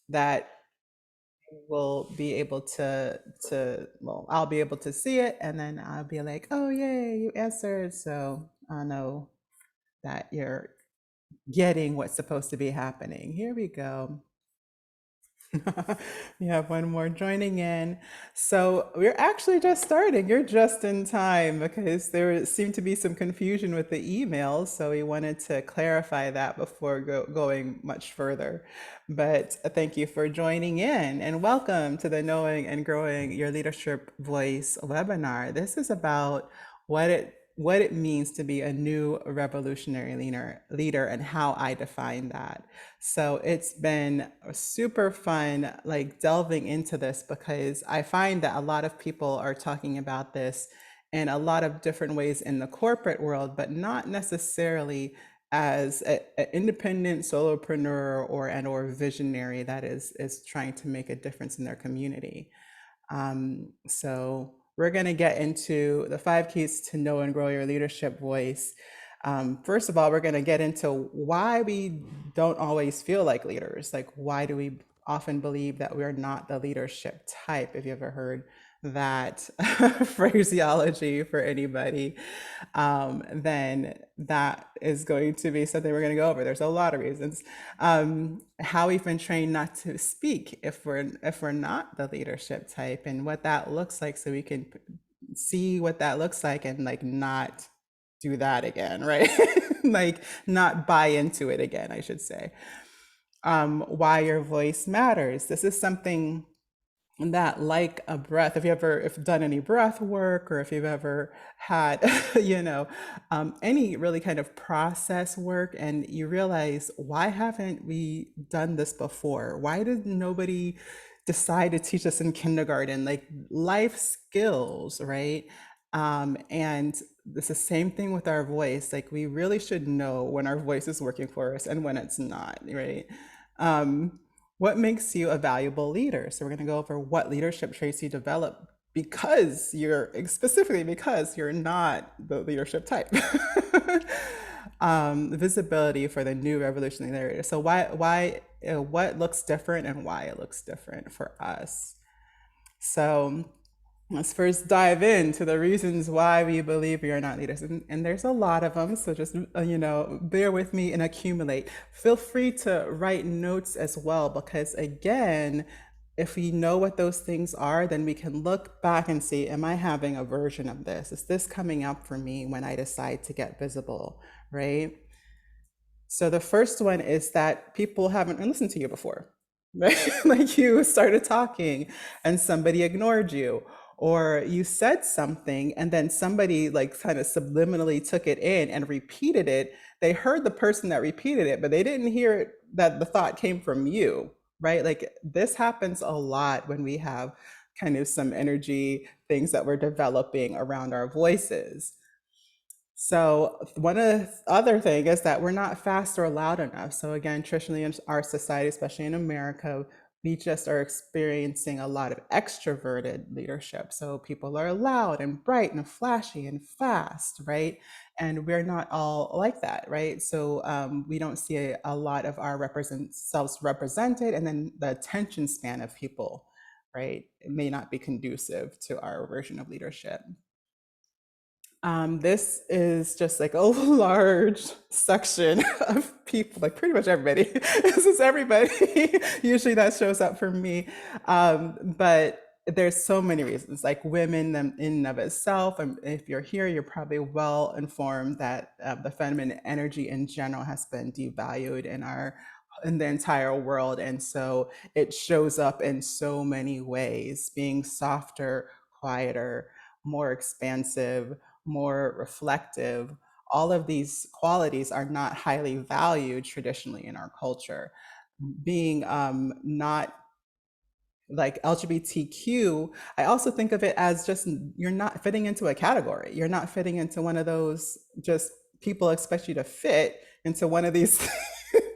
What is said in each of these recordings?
that will be able well, I'll be able to see it, and then I'll be like, oh yay, you answered. So I know that you're getting what's supposed to be happening. Here we go. We have one more joining in. So we're actually just starting. You're just in time because there seemed to be some confusion with the emails. So we wanted to clarify that before going much further. But thank you for joining in and welcome to the Knowing and Growing Your Leadership Voice webinar. This is about what it means to be a new revolutionary leader and how I define that. So it's been super fun, like delving into this, because I find that a lot of people are talking about this in a lot of different ways in the corporate world, but not necessarily as an independent solopreneur or visionary that is trying to make a difference in their community. So we're going to get into the 5 keys to know and grow your leadership voice. First of all, we're going to get into why we don't always feel like leaders. Like, why do we often believe that we're not the leadership type? If you ever heard that phraseology for anybody, then that is going to be something we're going to go over. There's a lot of reasons. How we've been trained not to speak if we're not the leadership type, and what that looks like, so we can see what that looks like and like not do that again, right? Like not buy into it again, I should say. Why your voice matters. This is something that, like a breath, if you've done any breath work, or if you've ever had any really kind of process work, and you realize, why haven't we done this before? Why did nobody decide to teach us in kindergarten, like life skills, right? And it's the same thing with our voice. Like, we really should know when our voice is working for us and when it's not, right? What makes you a valuable leader? So we're going to go over what leadership traits you develop specifically because you're not the leadership type. Visibility for the new revolutionary leader. So what looks different and why it looks different for us. So let's first dive into the reasons why we believe we are not leaders. And there's a lot of them, so just, bear with me and accumulate. Feel free to write notes as well, because again, if we know what those things are, then we can look back and see, am I having a version of this? Is this coming up for me when I decide to get visible, right? So the first one is that people haven't listened to you before, right? Like, you started talking and somebody ignored you, or you said something and then somebody like kind of subliminally took it in and repeated it. They heard the person that repeated it, but they didn't hear it, that the thought came from you, right? Like, this happens a lot when we have kind of some energy things that we're developing around our voices. So one of the other thing is that we're not fast or loud enough. So again, traditionally in our society, especially in America, we just are experiencing a lot of extroverted leadership. So people are loud and bright and flashy and fast, right? And we're not all like that, right? So we don't see a lot of our selves represented, and then the attention span of people, right? It may not be conducive to our version of leadership. This is just like a large section of people, like pretty much everybody. This is everybody. Usually that shows up for me. But there's so many reasons, like women in and of itself. And if you're here, you're probably well informed that the feminine energy in general has been devalued in the entire world. And so it shows up in so many ways, being softer, quieter, more expansive, more reflective. All of these qualities are not highly valued traditionally in our culture. Being not like LGBTQ, I also think of it as just, you're not fitting into a category. You're not fitting into one of those, just people expect you to fit into one of these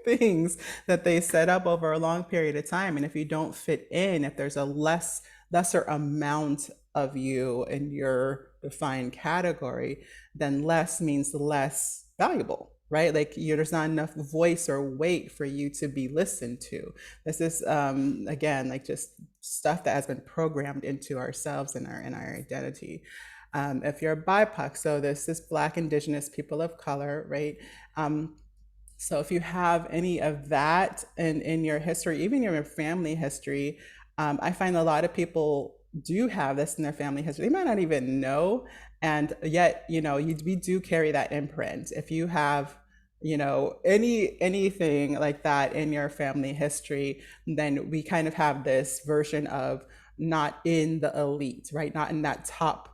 things that they set up over a long period of time. And if you don't fit in, if there's a lesser amount of you in your defined category, then less means less valuable, right? Like there's not enough voice or weight for you to be listened to. This is again like just stuff that has been programmed into ourselves and our identity. If you're a BIPOC, so this is Black, Indigenous, people of color, right? Um, so if you have any of that in your history, even your family history, I find a lot of people do have this in their family history. They might not even know, and yet we do carry that imprint. If you have anything like that in your family history, then we kind of have this version of not in the elite, right? Not in that top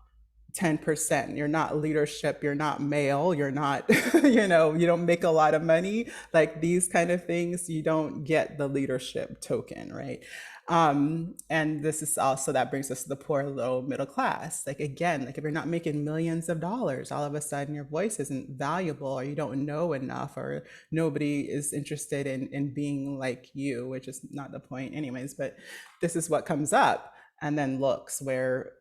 10%. You're not leadership, you're not male, you're not you don't make a lot of money, like these kind of things, you don't get the leadership token, right? And this is also, that brings us to the poor low middle class. Like again, like if you're not making millions of dollars, all of a sudden your voice isn't valuable, or you don't know enough, or nobody is interested in being like you, which is not the point anyways. But this is what comes up. And then looks, where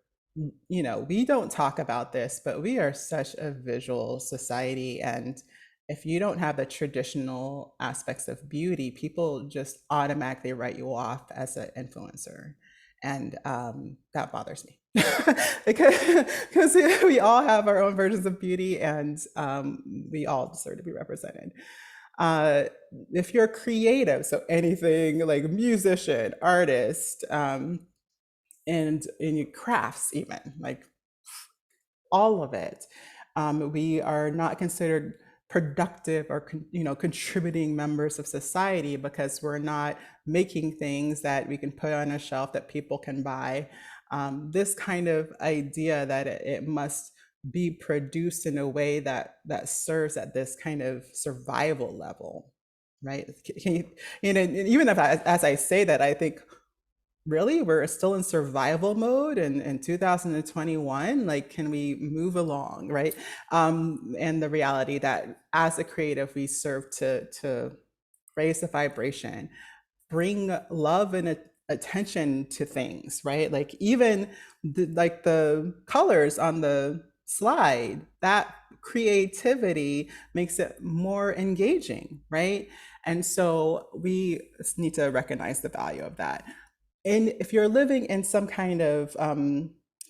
we don't talk about this, but we are such a visual society. And if you don't have the traditional aspects of beauty, people just automatically write you off as an influencer. And that bothers me because we all have our own versions of beauty, and we all deserve to be represented. Uh, if you're creative, so anything like musician, artist, and in your crafts, even like all of it, we are not considered productive or contributing members of society, because we're not making things that we can put on a shelf that people can buy. This kind of idea that it must be produced in a way that serves at this kind of survival level, right? Can even if as I say that, I think, really, we're still in survival mode in 2021? Like, can we move along, right? And the reality that as a creative, we serve to raise the vibration, bring love and attention to things, right? Like even like the colors on the slide, that creativity makes it more engaging, right? And so we need to recognize the value of that. And if you're living in some kind of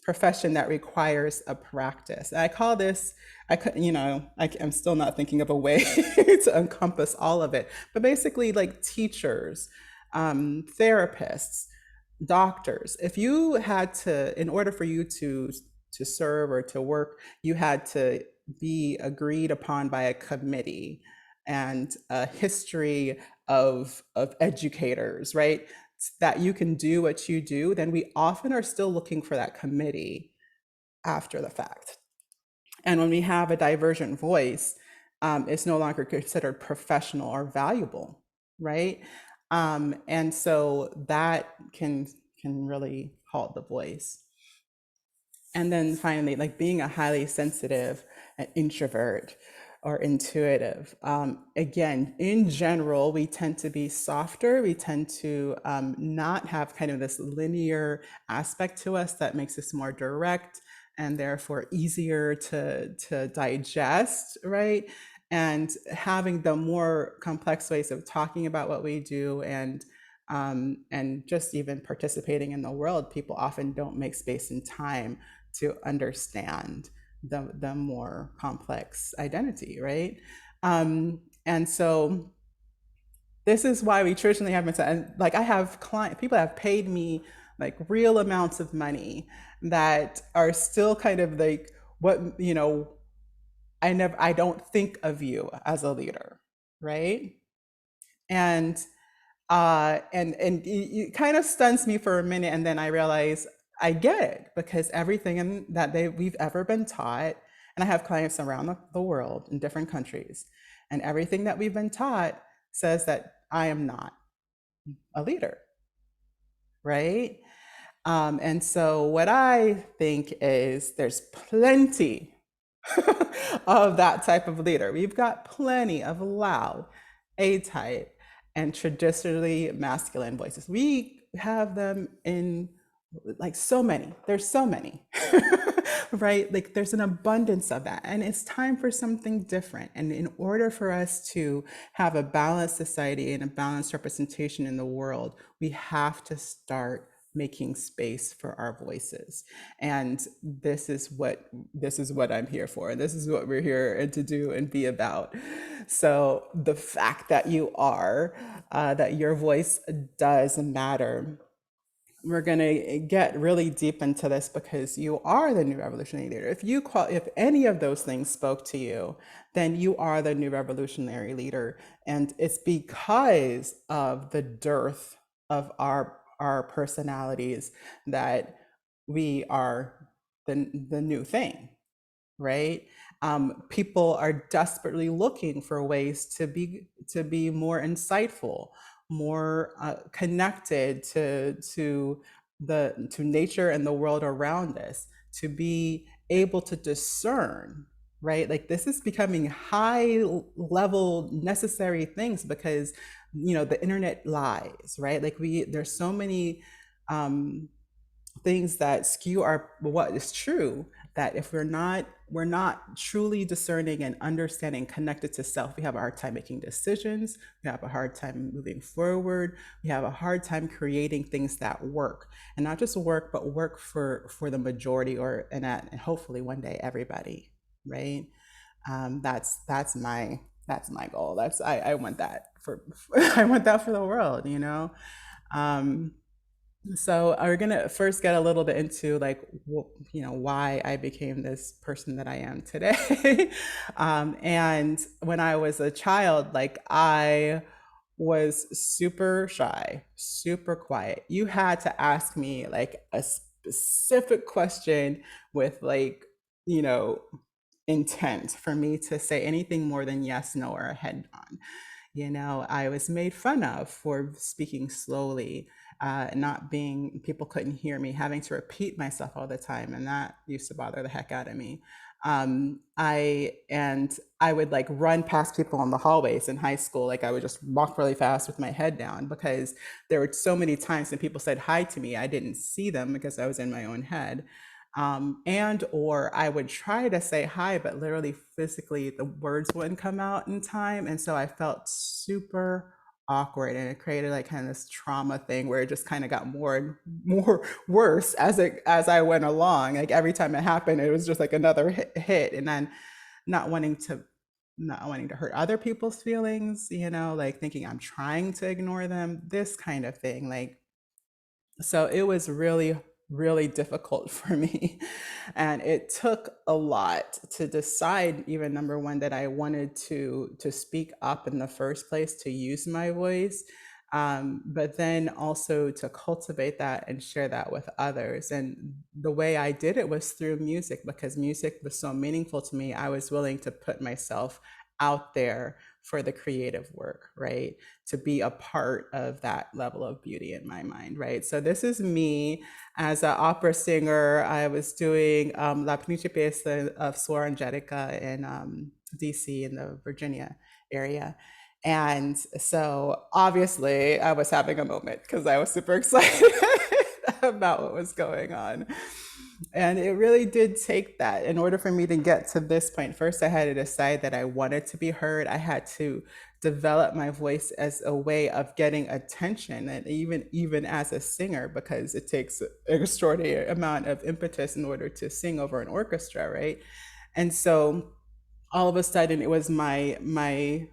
profession that requires a practice, I call this, I'm still not thinking of a way to encompass all of it, but basically like teachers, therapists, doctors. If you had to, in order for you to serve or to work, you had to be agreed upon by a committee and a history of educators, right? That you can do what you do, then we often are still looking for that committee after the fact. And when we have a divergent voice, it's no longer considered professional or valuable, right? And so that can really halt the voice. And then finally, like being a highly sensitive introvert or intuitive. Again, in general, we tend to be softer. We tend to not have kind of this linear aspect to us that makes us more direct and therefore easier to digest, right? And having the more complex ways of talking about what we do and just even participating in the world, people often don't make space and time to understand the more complex identity, right? And so this is why we traditionally have been, and like I have clients, people have paid me like real amounts of money that are still kind of like, what, I don't think of you as a leader, right? And and it kind of stuns me for a minute, and then I realize I get it, because everything that we've ever been taught, and I have clients around the world in different countries, and everything that we've been taught says that I am not a leader, right? And so what I think is there's plenty of that type of leader. We've got plenty of loud, A-type, and traditionally masculine voices. We have them in like so many. There's so many. right? Like there's an abundance of that. And it's time for something different. And in order for us to have a balanced society and a balanced representation in the world, we have to start making space for our voices. And this is what I'm here for. This is what we're here and to do and be about. So the fact that you are, that your voice does matter, we're going to get really deep into this because you are the new revolutionary leader. If any of those things spoke to you, then you are the new revolutionary leader, and it's because of the dearth of our personalities that we are the new thing, right? People are desperately looking for ways to be more insightful, more connected to nature and the world around us, to be able to discern. Right, like this is becoming high level necessary things because the internet lies, right? Like there's so many um, things that skew our what is true, that if we're not truly discerning and understanding, connected to self, we have a hard time making decisions, we have a hard time moving forward, we have a hard time creating things that work, and not just work, but work for the majority, and hopefully one day everybody, right? That's my goal. I want that for I want that for the world. um so we're gonna first get a little bit into like why I became this person that I am today. And when I was a child, like I was super shy, super quiet. You had to ask me like a specific question with like you know intent for me to say anything more than yes, no, or a head on. I was made fun of for speaking slowly, not being, people couldn't hear me, having to repeat myself all the time. And that used to bother the heck out of me. I would like run past people in the hallways in high school. Like I would just walk really fast with my head down because there were so many times when people said hi to me, I didn't see them because I was in my own head. And or I would try to say hi, but literally physically the words wouldn't come out in time, and so I felt super awkward, and it created like kind of this trauma thing where it just kind of got more and more worse as I went along. Like every time it happened, it was just like another hit, and then not wanting to not wanting to hurt other people's feelings, like thinking I'm trying to ignore them, this kind of thing. Like so it was really, really difficult for me. And it took a lot to decide, even number one, that I wanted to speak up in the first place, to use my voice. But then also to cultivate that and share that with others. And the way I did it was through music, because music was so meaningful to me. I was willing to put myself out there for the creative work, right? To be a part of that level of beauty in my mind, right? So this is me as an opera singer. I was doing La Principessa of Suor Angelica in DC, in the Virginia area. And so obviously I was having a moment because I was super excited about what was going on. And it really did take that in order for me to get to this point. First, I had to decide that I wanted to be heard. I had to develop my voice as a way of getting attention, and even as a singer, because it takes an extraordinary amount of impetus in order to sing over an orchestra, right? And so all of a sudden it was my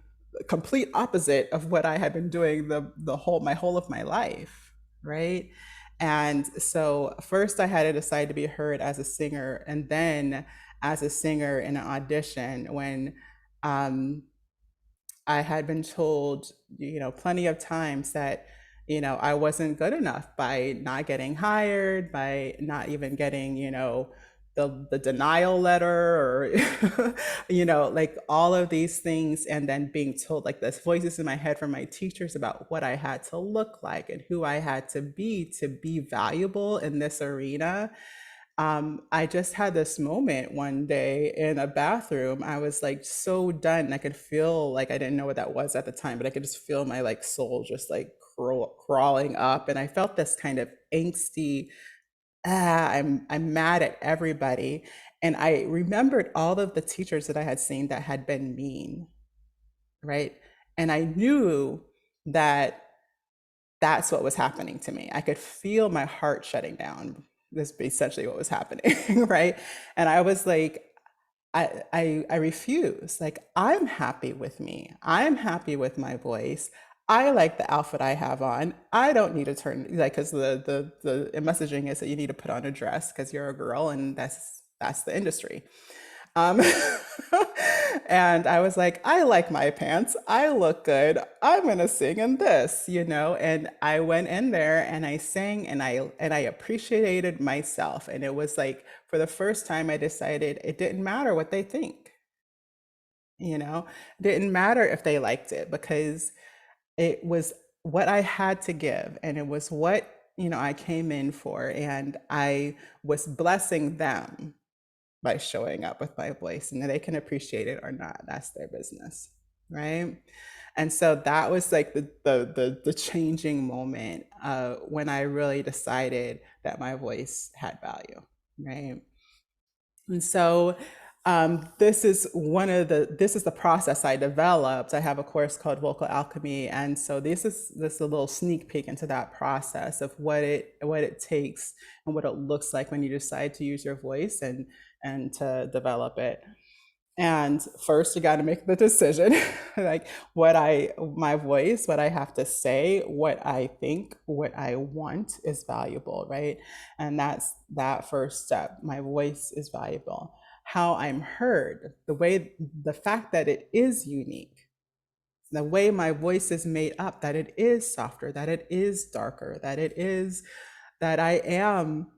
complete opposite of what I had been doing the whole of my life, right? And so first I had to decide to be heard as a singer, and then as a singer in an audition when um, I had been told, plenty of times that, I wasn't good enough by not getting hired, by not even getting, the denial letter, or, like all of these things. And then being told like this voices in my head from my teachers about what I had to look like and who I had to be valuable in this arena. I just had this moment one day in a bathroom. I was like so done. I could feel like, I didn't know what that was at the time, but I could just feel my like soul just like crawling up. And I felt this kind of angsty I'm mad at everybody. And I remembered all of the teachers that I had seen that had been mean, right? And I knew that that's what was happening to me. I could feel my heart shutting down. This is essentially what was happening, right? And I was like, I refuse. Like, I'm happy with me. I'm happy with my voice. I like the outfit I have on. I don't need to turn like because the messaging is that you need to put on a dress because you're a girl, and that's the industry. Um, and I was like, I like my pants. I look good. I'm gonna sing in this, you know. And I went in there and I sang and I appreciated myself. And it was like for the first time I decided it didn't matter what they think, you know. It didn't matter if they liked it because it was what I had to give and it was what, you know, I came in for. And I was blessing them by showing up with my voice, and they can appreciate it or not. That's their business, right? And so that was like the changing moment when I really decided that my voice had value, right? And so this is the process I developed. I have a course called Vocal Alchemy, and so this is a little sneak peek into that process of what it takes and what it looks like when you decide to use your voice and to develop it. And first, you got to make the decision, like my voice, what I have to say, what I think, what I want is valuable, right? And that's that first step. My voice is valuable. How I'm heard, the fact that it is unique, the way my voice is made up, that it is softer, that it is darker, that I am,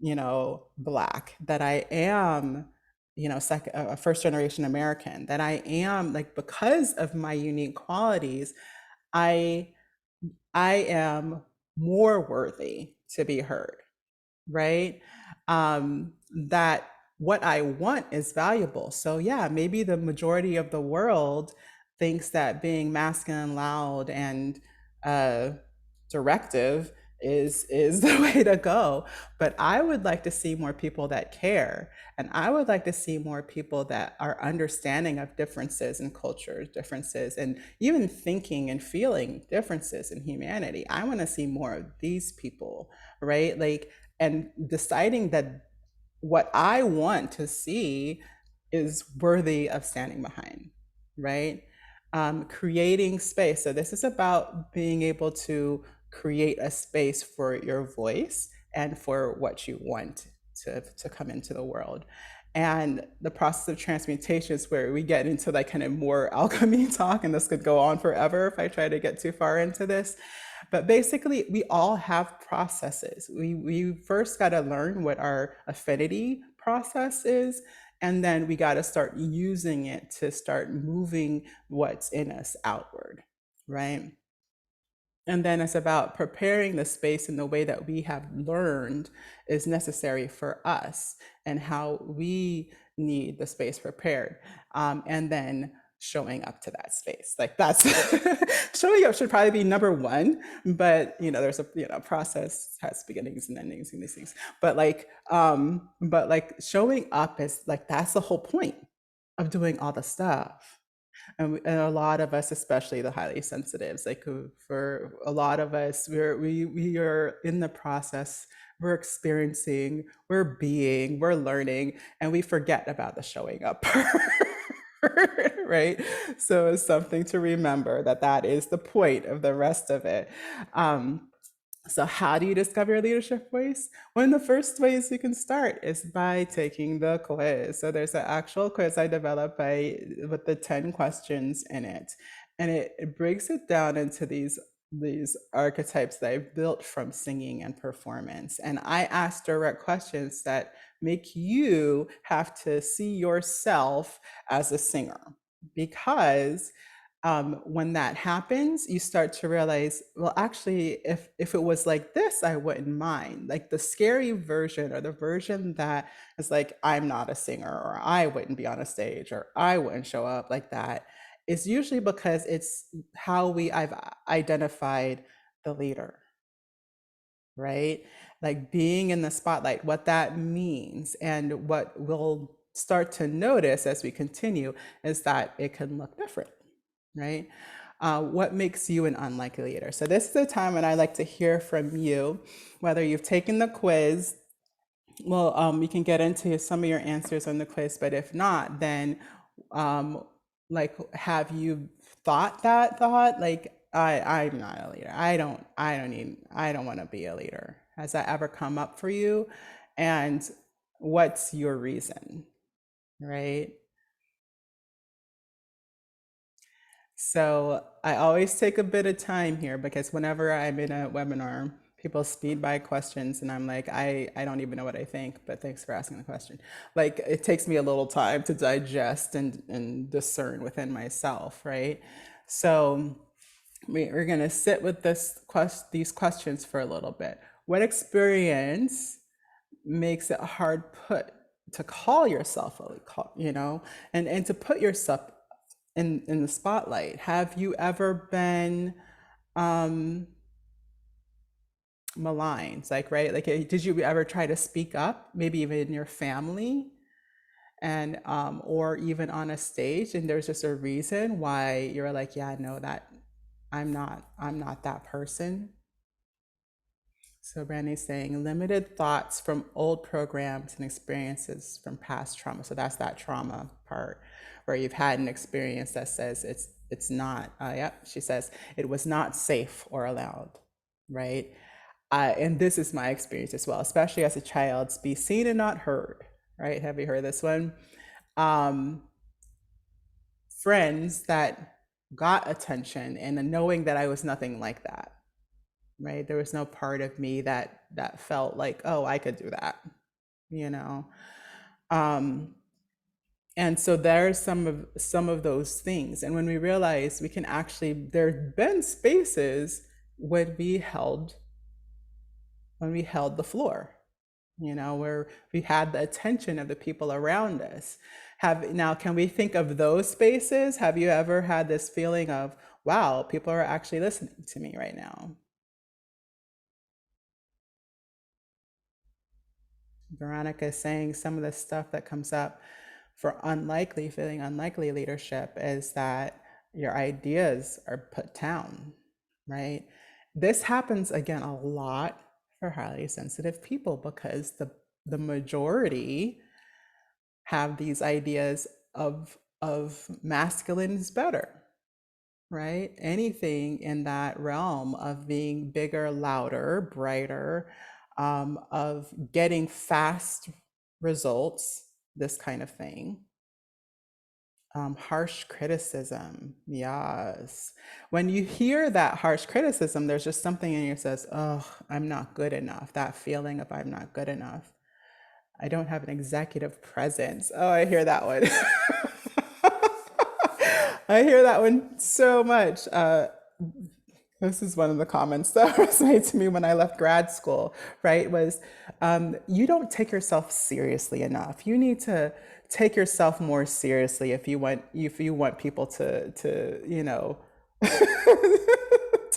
you know, Black, that I am, you know, a first generation American, that I am like because of my unique qualities, I I am more worthy to be heard, right? That what I want is valuable. So yeah, maybe the majority of the world thinks that being masculine, loud, and uh, directive is the way to go. But I would like to see more people that care, and I would like to see more people that are understanding of differences in cultures, differences, and even thinking and feeling differences in humanity. I want to see more of these people, right? Like, and deciding that what I want to see is worthy of standing behind, right? Creating space. So this is about being able to create a space for your voice and for what you want to come into the world. And the process of transmutation is where we get into like kind of more alchemy talk, and this could go on forever if I try to get too far into this. But basically, we all have processes. We first got to learn what our affinity process is, and then we got to start using it to start moving what's in us outward, right? And then it's about preparing the space in the way that we have learned is necessary for us and how we need the space prepared. And then showing up to that space. Like that's showing up should probably be number one, but you know, there's a process has beginnings and endings and these things. But like showing up is like that's the whole point of doing all the stuff. And a lot of us, especially the highly sensitives, like for a lot of us, we are in the process. We're experiencing, we're being, we're learning, and we forget about the showing up part, right? So it's something to remember that that is the point of the rest of it. Um, so, how do you discover your leadership voice? One of the first ways you can start is by taking the quiz. So, there's an actual quiz I developed with the 10 questions in it, and it breaks it down into these archetypes that I've built from singing and performance. And I ask direct questions that make you have to see yourself as a singer because when that happens, you start to realize, well, actually, if it was like this, I wouldn't mind. Like the scary version or the version that is like, I'm not a singer, or I wouldn't be on a stage, or I wouldn't show up like that, is usually because it's how I've identified the leader. right? Like being in the spotlight, what that means, and what we'll start to notice as we continue is that it can look different, right? What makes you an unlikely leader? So this is the time when I like to hear from you, whether you've taken the quiz. Well, you can get into some of your answers on the quiz, but if not, then um, like, have you thought that thought? Like, I'm not a leader. I don't want to be a leader. Has that ever come up for you? And what's your reason, right? So I always take a bit of time here because whenever I'm in a webinar, people speed by questions and I'm like, I don't even know what I think, but thanks for asking the question. Like it takes me a little time to digest and discern within myself, right? So we're gonna sit with these questions for a little bit. What experience makes it hard put to call yourself and to put yourself in the spotlight? Have you ever been um maligned, like, right, like, did you ever try to speak up, maybe even in your family, and or even on a stage, and there's just a reason why you're like, yeah, no, that I'm not that person? So Brandy's saying limited thoughts from old programs and experiences from past trauma. So that's that trauma part where you've had an experience that says it's not. Yep, she says it was not safe or allowed, right? And this is my experience as well, especially as a child. Be seen and not heard, right? Have you heard this one? Um, Friends that got attention and knowing that I was nothing like that, right? There was no part of me that felt like, oh, I could do that, you know. Um, and so there's some of those things. And when we realize we can actually, there've been spaces when we held the floor, where we had the attention of the people around us. Now, can we think of those spaces? Have you ever had this feeling of, wow, people are actually listening to me right now? Veronica is saying some of the stuff that comes up for feeling unlikely leadership is that your ideas are put down, right? This happens again a lot for highly sensitive people because the majority have these ideas of masculine is better, right? Anything in that realm of being bigger, louder, brighter, of getting fast results, this kind of thing. Harsh criticism, yes. When you hear that harsh criticism, there's just something in you that says, oh, I'm not good enough. That feeling of I'm not good enough. I don't have an executive presence. Oh, I hear that one. I hear that one so much. This is one of the comments that resonated to me when I left grad school, right? Was you don't take yourself seriously enough. You need to take yourself more seriously if you want people to to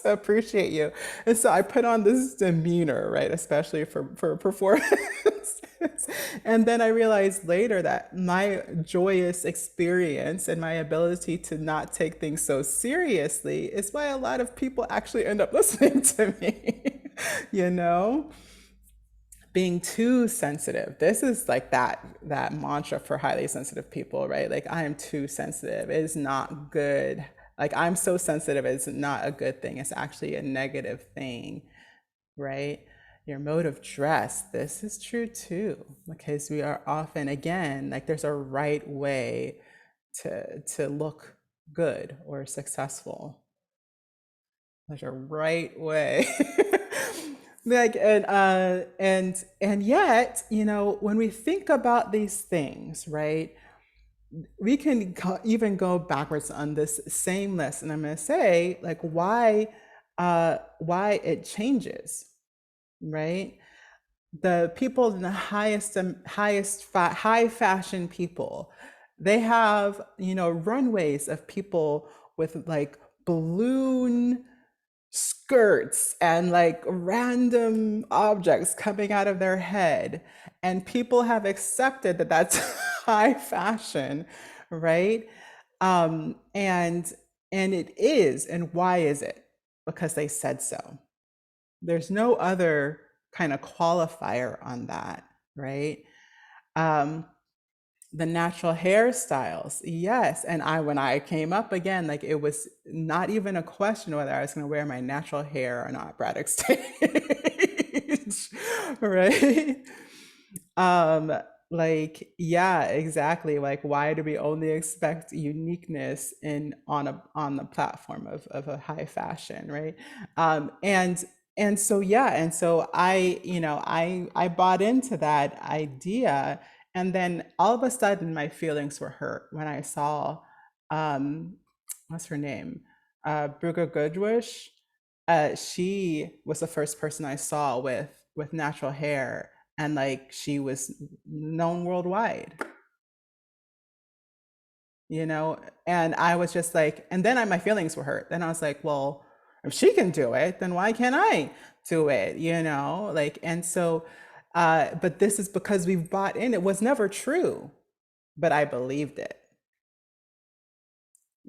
appreciate you. And so I put on this demeanor, right, especially for performance. And then I realized later that my joyous experience and my ability to not take things so seriously is why a lot of people actually end up listening to me. you know? Being too sensitive. This is like that mantra for highly sensitive people, right? Like I am too sensitive. It is not good. Like I'm so sensitive it's not a good thing. It's actually a negative thing, right? Your mode of dress, this is true too, because we are often, again, like there's a right way to look good or successful. There's a right way. Like and yet, when we think about these things, right? We can even go backwards on this same list, and I'm going to say like why it changes, right? The people in the high fashion people, they have runways of people with like balloon skirts and like random objects coming out of their head. And people have accepted that that's high fashion, right? Um, and and it is. And why is it? Because they said so. There's no other kind of qualifier on that, right? Um, the natural hairstyles, yes. And when I came up again, like it was not even a question whether I was going to wear my natural hair or not, Braddock stage, right? Um, like, yeah, exactly. Like, why do we only expect uniqueness in on the platform of a high fashion, right? And so yeah, and so I bought into that idea, and then all of a sudden my feelings were hurt when I saw um, what's her name, Bruga Goodwish. She was the first person I saw with natural hair, and like she was known worldwide, you know. And I was just like, and then my feelings were hurt. Then I was like, well, if she can do it, then why can't I do it, you know? Like, and so but this is because we've bought in. It was never true, but I believed it.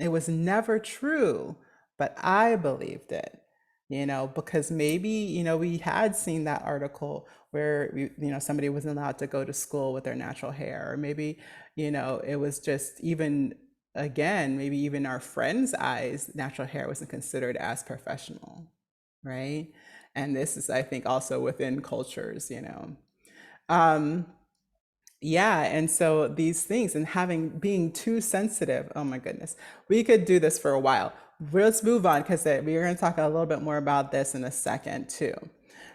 It was never true, but I believed it, you know, because maybe, you know, we had seen that article where, somebody wasn't allowed to go to school with their natural hair, or maybe, it was just even, again, maybe even our friends' eyes, natural hair wasn't considered as professional, right? And this is, I think, also within cultures, you know. Um, yeah, and so these things and being too sensitive, oh my goodness, we could do this for a while. Let's move on because we're going to talk a little bit more about this in a second too.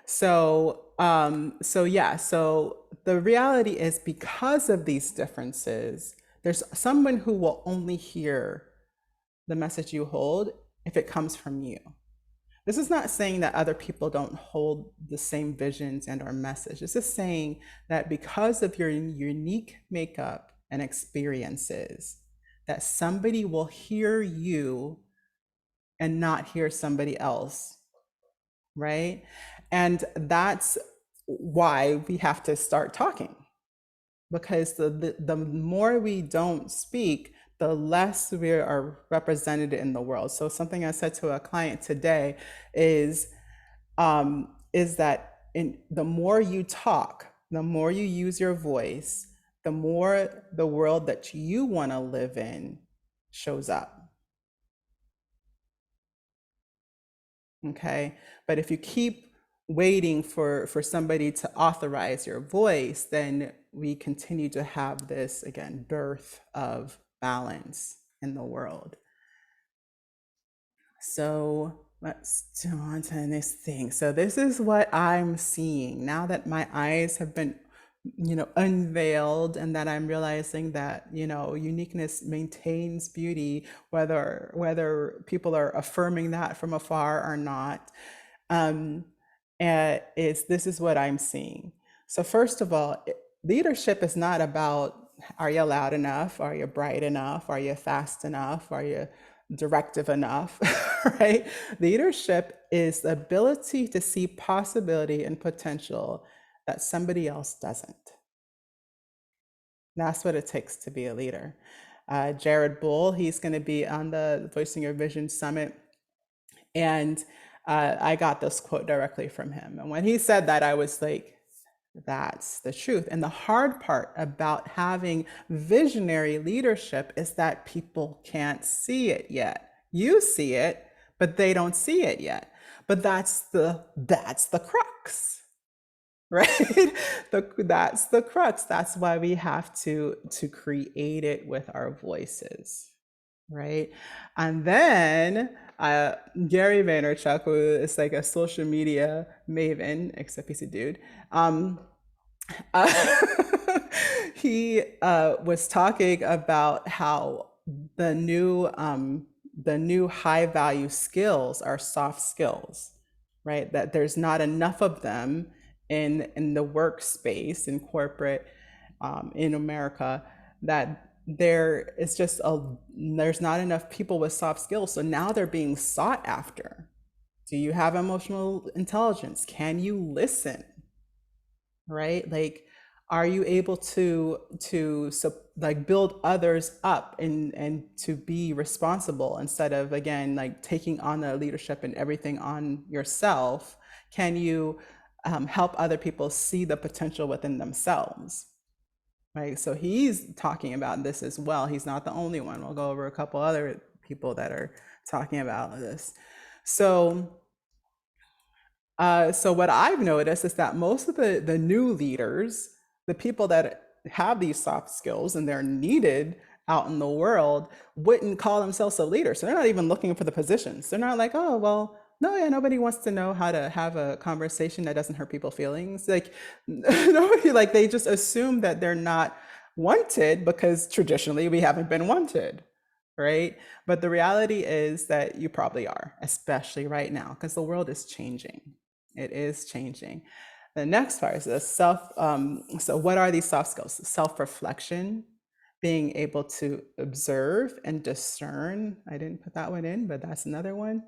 So yeah, so the reality is because of these differences, there's someone who will only hear the message you hold if it comes from you. This is not saying that other people don't hold the same visions and or message. This is saying that because of your unique makeup and experiences, that somebody will hear you and not hear somebody else, right? And that's why we have to start talking, because the more we don't speak, the less we are represented in the world. So something I said to a client today is that the more you talk, the more you use your voice, the more the world that you want to live in shows up. Okay. But if you keep waiting for somebody to authorize your voice, then we continue to have this, again, dearth of balance in the world. So let's do on to the next thing. So this is what I'm seeing now that my eyes have been, unveiled, and that I'm realizing that, uniqueness maintains beauty, whether people are affirming that from afar or not. Um, and this is what I'm seeing. So first of all, leadership is not about, are you loud enough? Are you bright enough? Are you fast enough? Are you directive enough? Right? Leadership is the ability to see possibility and potential that somebody else doesn't. That's what it takes to be a leader. Jared Bull, he's going to be on the Voicing Your Vision Summit. And I got this quote directly from him. And when he said that, I was like, that's the truth. And the hard part about having visionary leadership is that people can't see it yet. You see it, but they don't see it yet. But that's the crux, right? That's the crux. That's why we have to create it with our voices, right? And then Gary Vaynerchuk, who is like a social media maven, except he's a dude. Uh, he was talking about how the new high value skills are soft skills, right? That there's not enough of them in the workspace in corporate in America, that there's not enough people with soft skills. So now they're being sought after Do you have emotional intelligence? Can you listen? Right? Like, are you able to like build others up and to be responsible instead of, again, like taking on the leadership and everything on yourself? Can you help other people see the potential within themselves? Right? So he's talking about this as well. He's not the only one. We'll go over a couple other people that are talking about this. So so what I've noticed is that most of the new leaders, the people that have these soft skills and they're needed out in the world, wouldn't call themselves a leader. So they're not even looking for the positions. They're not like, oh, well, no, yeah, nobody wants to know how to have a conversation that doesn't hurt people's feelings. Like nobody, like they just assume that they're not wanted because traditionally we haven't been wanted, right? But the reality is that you probably are, especially right now, because the world is changing. It is changing. The next part is the self. So, what are these soft skills? Self reflection, being able to observe and discern. I didn't put that one in, but that's another one.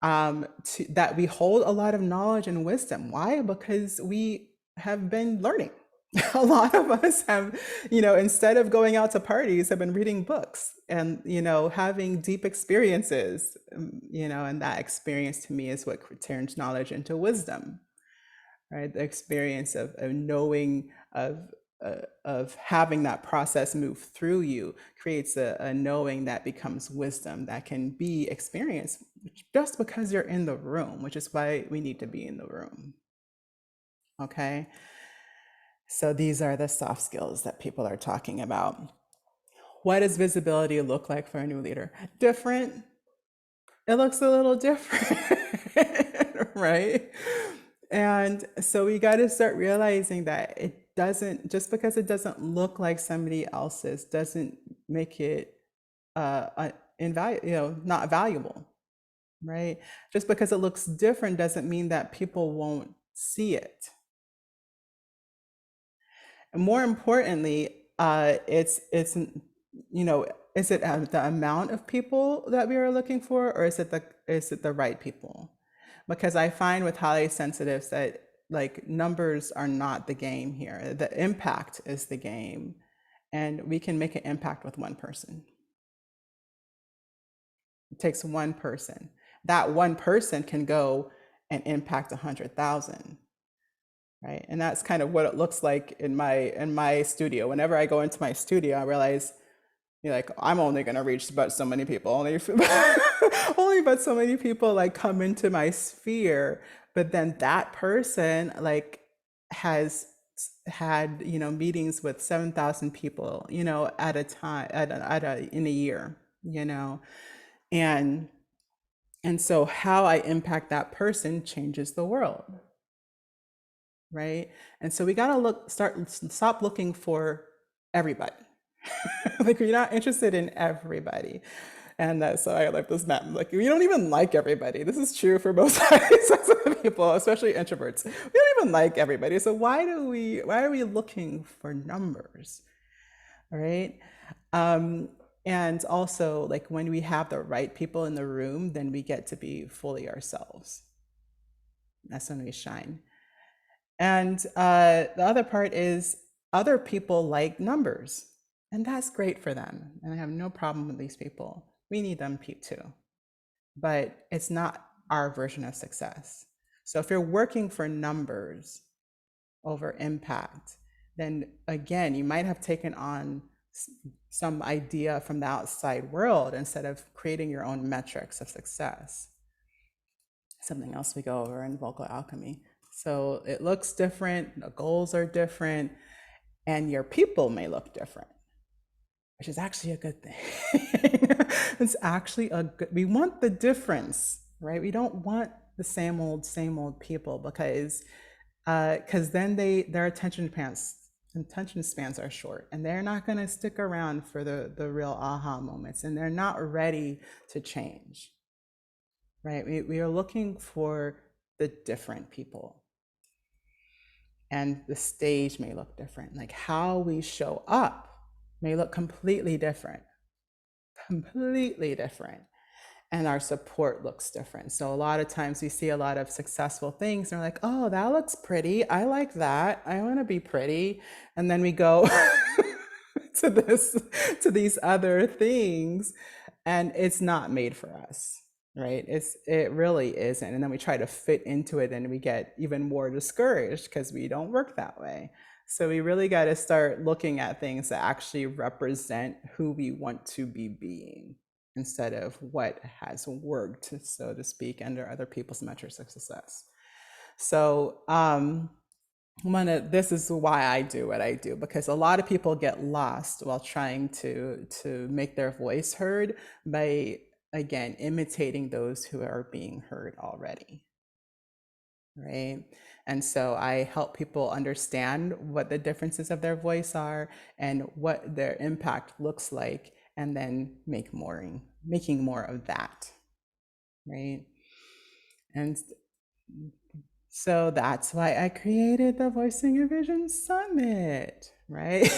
That we hold a lot of knowledge and wisdom. Why? Because we have been learning. A lot of us have, instead of going out to parties, have been reading books and, having deep experiences, and that experience to me is what turns knowledge into wisdom, right? The experience of knowing, of having that process move through you creates a knowing that becomes wisdom that can be experienced just because you're in the room, which is why we need to be in the room. Okay. So these are the soft skills that people are talking about. What does visibility look like for a new leader? Different. It looks a little different, right? And so we got to start realizing that it doesn't, just because it doesn't look like somebody else's, doesn't make it invaluable, not valuable, right? Just because it looks different doesn't mean that people won't see it. And more importantly, it's is it the amount of people that we are looking for, or is it the right people? Because I find with highly sensitives that like numbers are not the game here. The impact is the game, and we can make an impact with one person. It takes one person. That one person can go and impact 100,000. Right, and that's kind of what it looks like in my studio. Whenever I go into my studio, I realize, like, I'm only going to reach but so many people. Only but so many people like come into my sphere. But then that person like has had meetings with 7,000 people at a time in a year, and and so how I impact that person changes the world, right? And so we got to stop looking for everybody. Like, we're not interested in everybody. And so I like this map. Like, we don't even like everybody. This is true for both sides of people, especially introverts. We don't even like everybody. So why are we looking for numbers? All right. And also, like, when we have the right people in the room, then we get to be fully ourselves. That's when we shine. And the other part is other people like numbers, and that's great for them. And I have no problem with these people. We need them too. But it's not our version of success. So if you're working for numbers over impact, then again, you might have taken on some idea from the outside world instead of creating your own metrics of success. Something else we go over in vocal alchemy. So it looks different, the goals are different, and your people may look different, which is actually a good thing. It's actually we want the difference, right? We don't want the same old people because then their attention spans are short, and they're not going to stick around for the real aha moments, and they're not ready to change, right? We are looking for the different people, and the stage may look different. Like, how we show up may look completely different. and our support looks different. So a lot of times we see a lot of successful things and we're like, oh, that looks pretty. I like that. I want to be pretty. And then we go to this, to these other things, and it's not made for us, right? It really isn't. And then we try to fit into it and we get even more discouraged because we don't work that way. So we really got to start looking at things that actually represent who we want to be being instead of what has worked, so to speak, under other people's metrics of success. So this is why I do what I do, because a lot of people get lost while trying to make their voice heard by, again, imitating those who are being heard already, right? And so I help people understand what the differences of their voice are and what their impact looks like, and then making more of that, right? And so that's why I created the Voicing Your Vision Summit, right?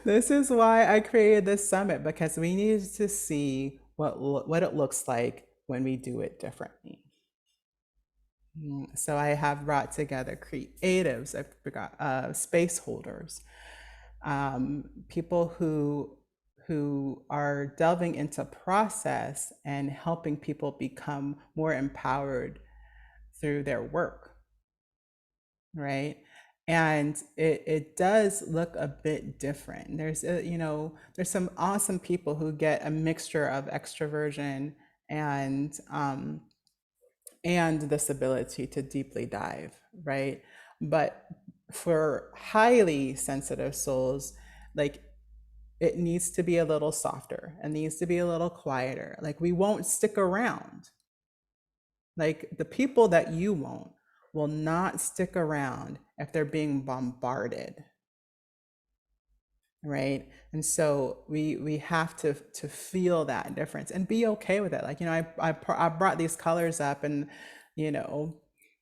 This is why I created this summit, because we needed to see what it looks like when we do it differently. So I have brought together creatives, I've got space holders, people who are delving into process and helping people become more empowered through their work, right? And it does look a bit different. There's some awesome people who get a mixture of extroversion and this ability to deeply dive, right? But for highly sensitive souls, like, it needs to be a little softer. It needs to be a little quieter. Like, we won't stick around. Like, the people that you won't will not stick around if they're being bombarded, right? And so we have to feel that difference and be okay with it. Like, I brought these colors up, and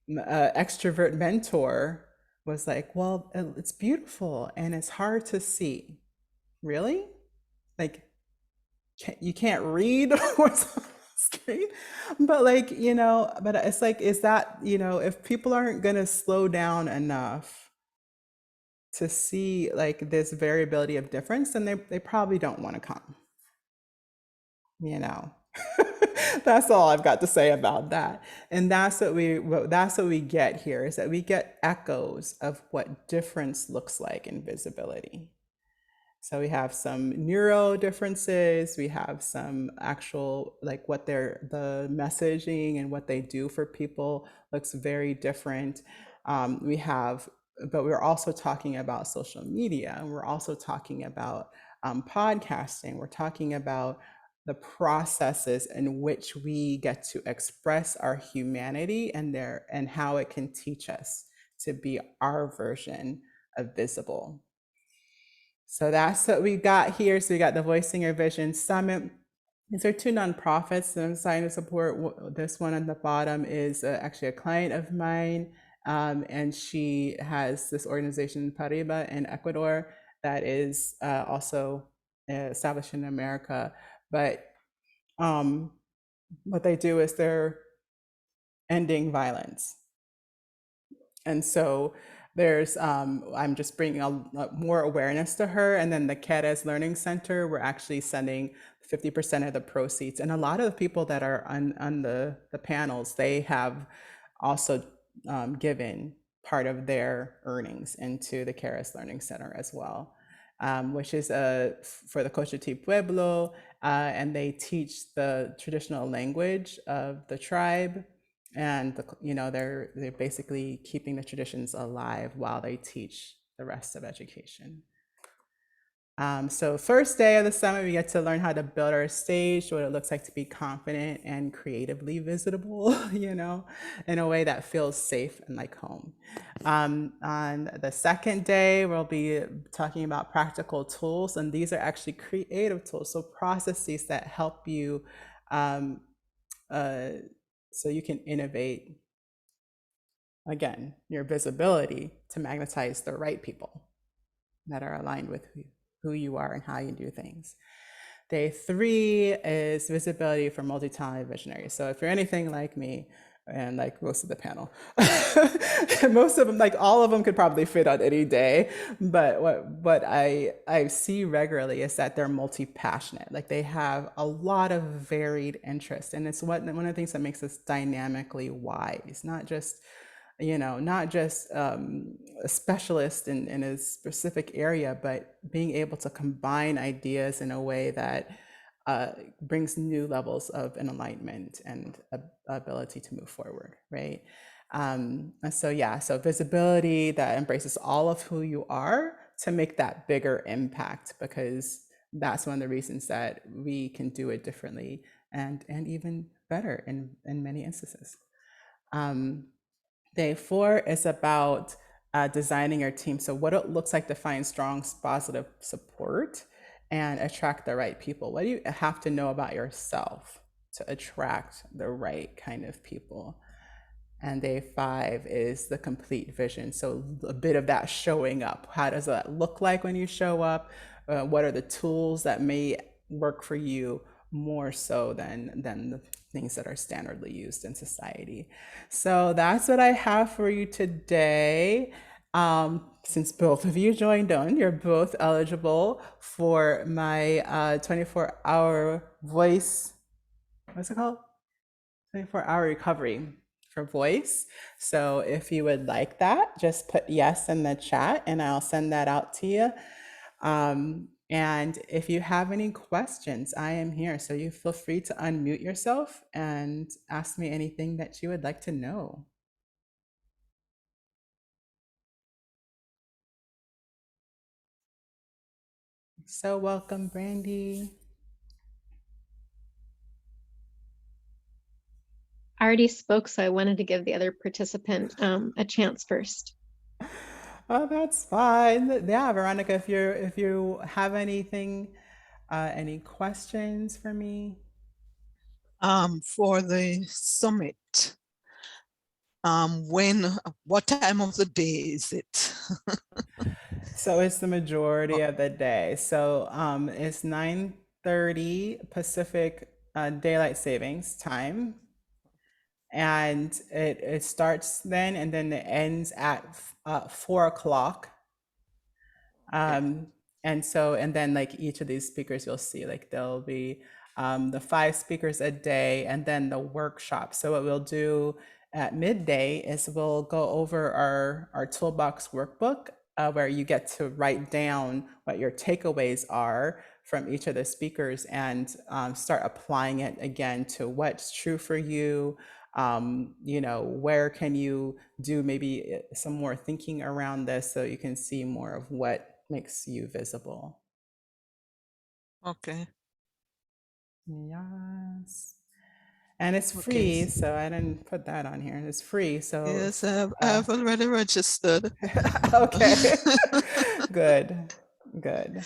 extrovert mentor was like, well, it's beautiful and it's hard to see. Really? Like, you can't read what's on the screen? But but it's like, is that, if people aren't going to slow down enough to see like this variability of difference, then they probably don't want to come, you know. That's all I've got to say about that. And that's what we get here, is that we get echoes of what difference looks like in visibility. So we have some neuro differences, we have some actual, like, the messaging and what they do for people looks very different. But we're also talking about social media, and we're also talking about podcasting. We're talking about the processes in which we get to express our humanity and how it can teach us to be our version of visible. So that's what we got here. So we got the Voicing Your Vision Summit. These are two nonprofits that I'm trying to support. This one on the bottom is actually a client of mine, and she has this organization, Pariba, in Ecuador, that is also established in America. But what they do is they're ending violence. And so I'm just bringing more awareness to her. And then the Keres Learning Center, we're actually sending 50% of the proceeds. And a lot of the people that are on the panels, they have also given part of their earnings into the Keres Learning Center as well, which is for the Cochiti Pueblo, and they teach the traditional language of the tribe. And they're basically keeping the traditions alive while they teach the rest of education. So first day of the summit, we get to learn how to build our stage, what it looks like to be confident and creatively visitable, in a way that feels safe and like home. On the second day, we'll be talking about practical tools, and these are actually creative tools, so processes that help you so you can innovate, again, your visibility to magnetize the right people that are aligned with who you are and how you do things. Day 3 is visibility for multi-talented visionaries. So if you're anything like me, and like most of the panel, most of them, like all of them, could probably fit on any day. But what I see regularly is that they're multi-passionate. Like they have a lot of varied interests, and it's one of the things that makes us dynamically wise. Not just a specialist in a specific area, but being able to combine ideas in a way that brings new levels of enlightenment and ability to move forward, right? And so, yeah, so visibility that embraces all of who you are to make that bigger impact, because that's one of the reasons that we can do it differently and even better in many instances. Um, Day 4 is about designing your team. So, what it looks like to find strong, positive support and attract the right people. What do you have to know about yourself to attract the right kind of people? And day 5 is the complete vision. So, a bit of that showing up. How does that look like when you show up? What are the tools that may work for you more so than the things that are standardly used in society? So, that's what I have for you today. Since both of you joined on, you're both eligible for my 24-hour voice, what's it called? 24-hour recovery for voice. So if you would like that, just put yes in the chat and I'll send that out to you. And if you have any questions, I am here. So you feel free to unmute yourself and ask me anything that you would like to know. So welcome, Brandy. I already spoke, so I wanted to give the other participant a chance first. Oh, that's fine. Yeah, Veronica, if you have anything, any questions for me? For the summit, what time of the day is it? So it's the majority of the day. So it's 9:30 Pacific daylight savings time, and it starts then, and then it ends at 4 o'clock. Okay. And so, and then like each of these speakers, you'll see like there'll be the 5 speakers a day, and then the workshop. So what we'll do at midday is we'll go over our toolbox workbook, where you get to write down what your takeaways are from each of the speakers, and start applying it again to what's true for you. Where can you do maybe some more thinking around this so you can see more of what makes you visible. Okay. Yes. And it's Okay. free, so I didn't put that on here. It's free, so Yes, I've already registered. okay. Good. Good.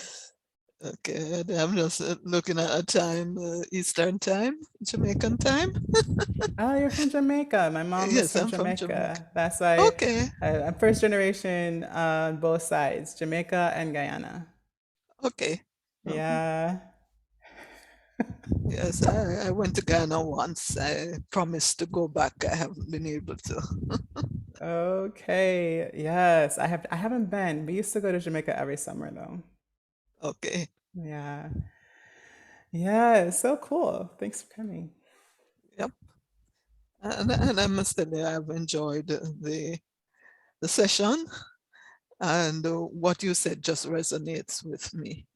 Okay, I'm just looking at a time, Eastern time, Jamaican time. Oh, you're from Jamaica. My mom was Yes, from I'm from Jamaica. Jamaica. That's why Okay. I'm first generation on both sides, Jamaica and Guyana. Okay. Mhm. Yeah. Yes, I went to Ghana once. I promised to go back. I haven't been able to. Okay. Yes, I haven't been. We used to go to Jamaica every summer though. Okay. Yeah. Yeah, it's so cool. Thanks for coming. Yep. And I must tell you, I've enjoyed the session, and what you said just resonates with me.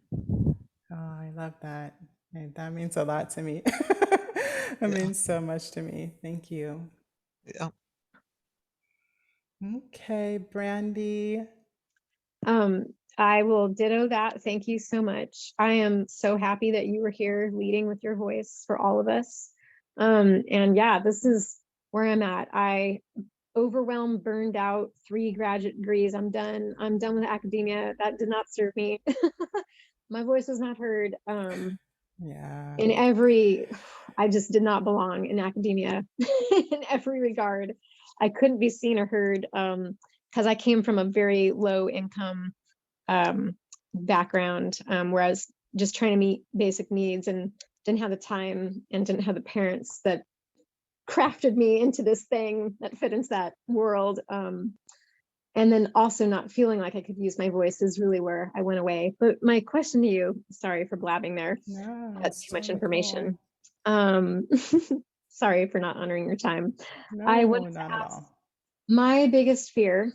Oh, I love that. That means a lot to me. That Yeah. means so much to me. Thank you. Yeah. Okay, Brandy. Um, I will ditto that. Thank you so much. I am so happy that you were here leading with your voice for all of us. And yeah, this is where I'm at. I overwhelmed, burned out, 3 graduate degrees. I'm done. I'm done with academia. That did not serve me. My voice was not heard. Yeah. In every, I just did not belong in academia in every regard. I couldn't be seen or heard because I came from a very low income background, whereas just trying to meet basic needs and didn't have the time and didn't have the parents that crafted me into this thing that fit into that world. And then also not feeling like I could use my voice is really where I went away. But my question to you, sorry for blabbing there, No, that's it's too much totally cool. information. Um, sorry for not honoring your time. I No, wanted to not at ask, all. my biggest fear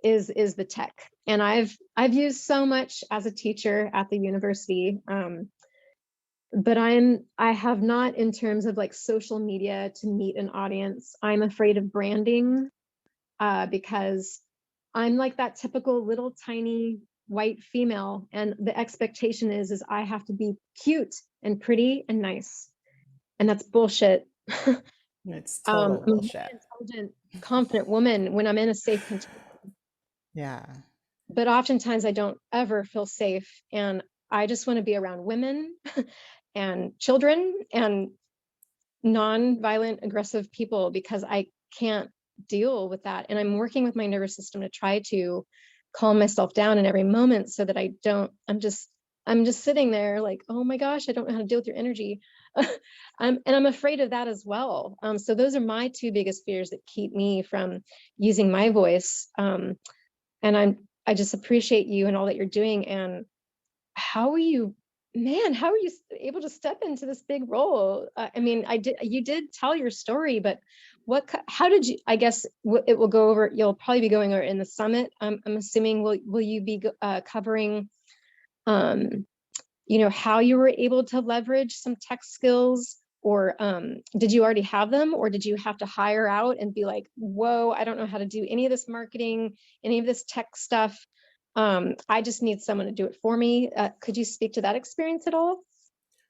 is the tech. And I've used so much as a teacher at the university. But I have not in terms of like social media to meet an audience. I'm afraid of branding because I'm like that typical little tiny white female, and the expectation is I have to be cute and pretty and nice, and that's bullshit. It's total I'm a very bullshit. intelligent, confident woman when I'm in a safe container, Yeah. but oftentimes I don't ever feel safe, and I just want to be around women and children and non-violent aggressive people because I can't deal with that, and I'm working with my nervous system to try to calm myself down in every moment so that I don't I'm just sitting there like, oh my gosh, I don't know how to deal with your energy. I'm afraid of that as well. So those are my two biggest fears that keep me from using my voice. And I just appreciate you and all that you're doing. And how are you, man, how are you able to step into this big role? I mean, you did tell your story, but how did you, I guess it will go over, you'll probably be going over in the summit. I'm assuming, will you be covering, um, how you were able to leverage some tech skills, or did you already have them, or did you have to hire out and be like, whoa, I don't know how to do any of this marketing, any of this tech stuff. I just need someone to do it for me. Could you speak to that experience at all?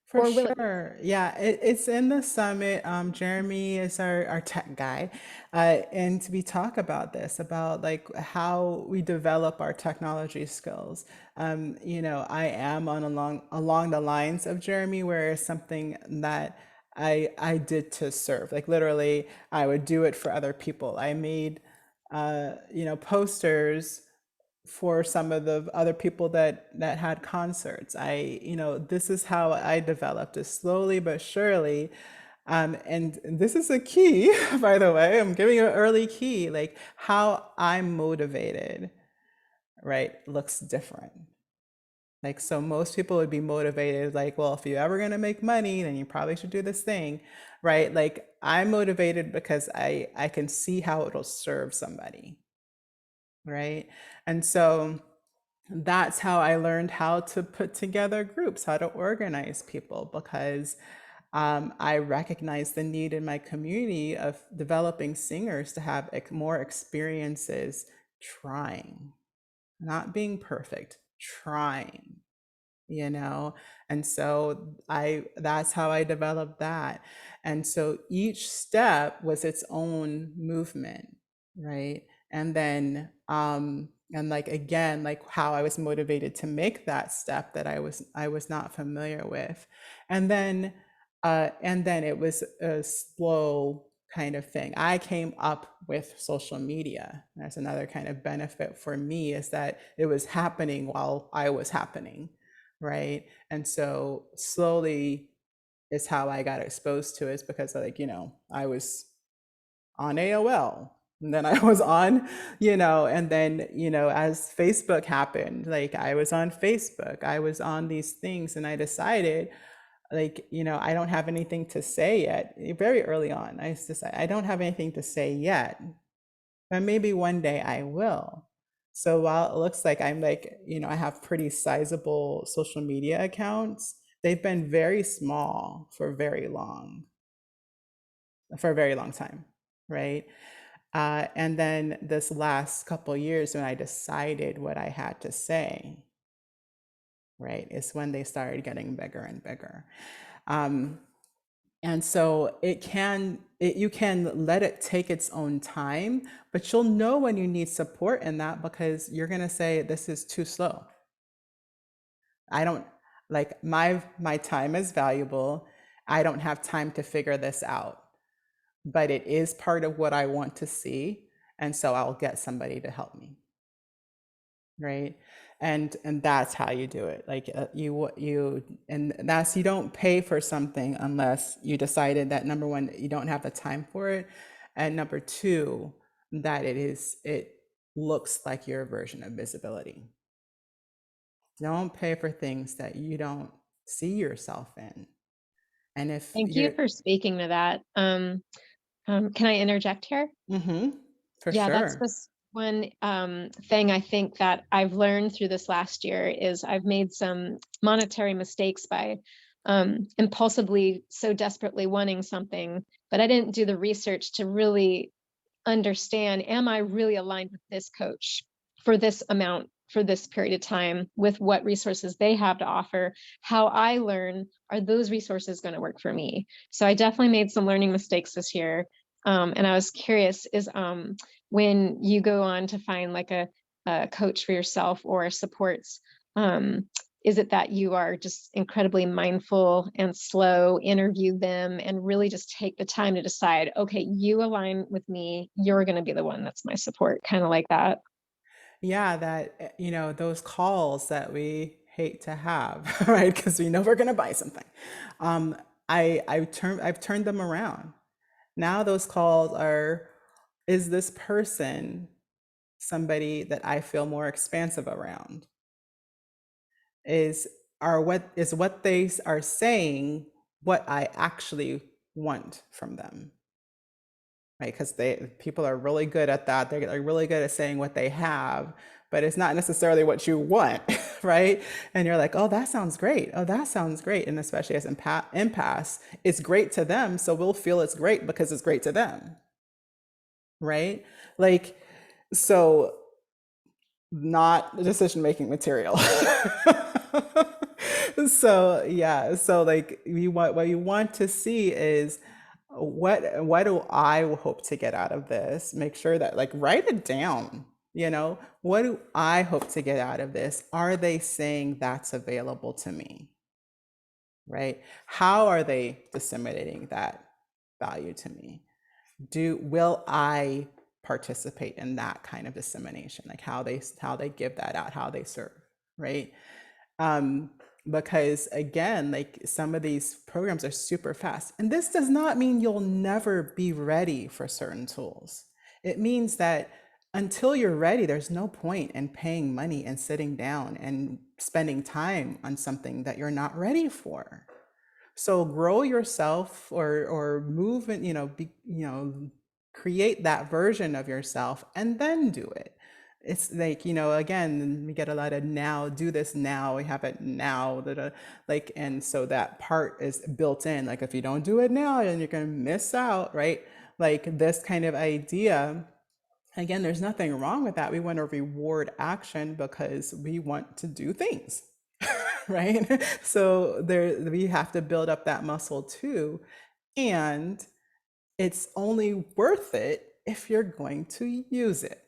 For Or will it? sure. Yeah, it's in the summit. Jeremy is our tech guy. And we talk about this, about like how we develop our technology skills. I am on along the lines of Jeremy, where it's something that I did to serve. Like literally, I would do it for other people. I made posters for some of the other people that had concerts. This is how I developed it slowly but surely. And this is a key, by the way. I'm giving you an early key. Like how I'm motivated, right, looks different. Like, so most people would be motivated, like, well, if you're ever gonna make money, then you probably should do this thing, right? Like, I'm motivated because I can see how it'll serve somebody, right? And so that's how I learned how to put together groups, how to organize people, because I recognized the need in my community of developing singers to have more experiences trying, not being perfect, trying, you know. And so I that's how I developed that. And so each step was its own movement, right? And then and like again, like how I was motivated to make that step that I was not familiar with. And then it was a slow kind of thing. I came up with social media. That's another kind of benefit for me, is that it was happening while I was happening, right? And so slowly is how I got exposed to it, is because I was on AOL. And then I was on, and then, as Facebook happened, like I was on Facebook, I was on these things, and I decided, like, I don't have anything to say yet. Very early on, I decided I don't have anything to say yet, but maybe one day I will. So while it looks like I'm like, I have pretty sizable social media accounts, they've been very small for a very long time, right? And then this last couple years, when I decided what I had to say, right, is when they started getting bigger and bigger. Um, and so you can let it take its own time, but you'll know when you need support in that, because you're going to say, this is too slow. I don't, like, my time is valuable. I don't have time to figure this out, but it is part of what I want to see. And so I'll get somebody to help me. right? And that's how you do it. Like and that's, you don't pay for something unless you decided that, number one, you don't have the time for it, and number two, that it looks like your version of visibility. Don't pay for things that you don't see yourself in. And if Thank you you're, for speaking to that. Can I interject here? mm-hmm, for Yeah, that's sure. just one thing I think that I've learned through this last year is I've made some monetary mistakes by impulsively so desperately wanting something, but I didn't do the research to really understand, am I really aligned with this coach for this amount, for this period of time, with what resources they have to offer? How I learn, are those resources going to work for me? So I definitely made some learning mistakes this year. And I was curious, is when you go on to find like a coach for yourself or supports, is it that you are just incredibly mindful and slow, interview them, and really just take the time to decide, okay, you align with me, you're going to be the one that's my support, kind of like that? Yeah, that, those calls that we hate to have, right? Because we know we're going to buy something. Um, I've turned them around. Now those calls are, is this person somebody that I feel more expansive around? What they are saying what I actually want from them? Right? Because people are really good at that. They're really good at saying what they have, but it's not necessarily what you want, right? And you're like, oh, that sounds great. Oh, that sounds great. And especially as empaths, it's great to them, so we'll feel it's great because it's great to them, right? Like, so not decision making material. So yeah, so like what you want to see is, what do I hope to get out of this? Make sure that, like, write it down. What do I hope to get out of this? Are they saying that's available to me? Right? How are they disseminating that value to me? Will I participate in that kind of dissemination, like how they give that out, how they serve, right? um, because again, like, some of these programs are super fast, and this does not mean you'll never be ready for certain tools. It means that until you're ready, there's no point in paying money and sitting down and spending time on something that you're not ready for. So grow yourself, or move and, create that version of yourself and then do it. It's like, again, we get a lot of now, do this now, we have it now, like, and so that part is built in. Like, if you don't do it now, then you're going to miss out, right? Like, this kind of idea. Again, there's nothing wrong with that. We want to reward action because we want to do things, right? So we have to build up that muscle too. And it's only worth it if you're going to use it,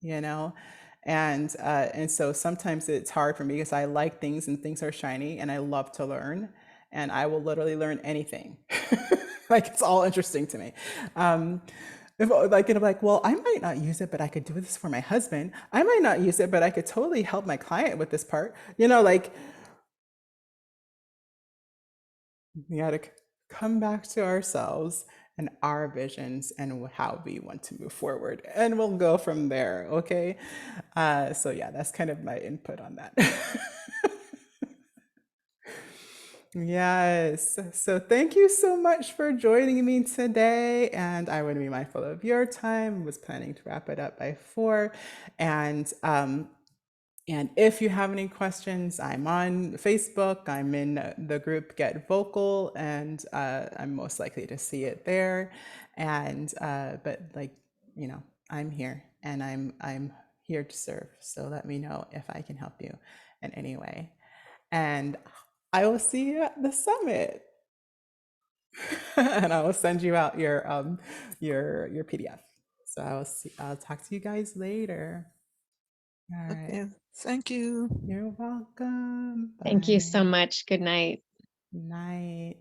you know? And so sometimes it's hard for me because I like things and things are shiny and I love to learn, and I will literally learn anything. Like, it's all interesting to me. Um, if, like, and I'm like, well, I might not use it, but I could do this for my husband. I might not use it, but I could totally help my client with this part. Like, we got to come back to ourselves and our visions and how we want to move forward, and we'll go from there. Okay. So yeah, that's kind of my input on that. Yes. So thank you so much for joining me today. And I want to be mindful of your time. I was planning to wrap it up by 4. And if you have any questions, I'm on Facebook. I'm in the group Get Vocal, and I'm most likely to see it there. And but, like, I'm here, and I'm here to serve. So let me know if I can help you in any way. And I will see you at the summit. And I will send you out your PDF. So I'll talk to you guys later. All right. Okay, thank you. You're welcome. Thank you so Bye. much. Good night. Night.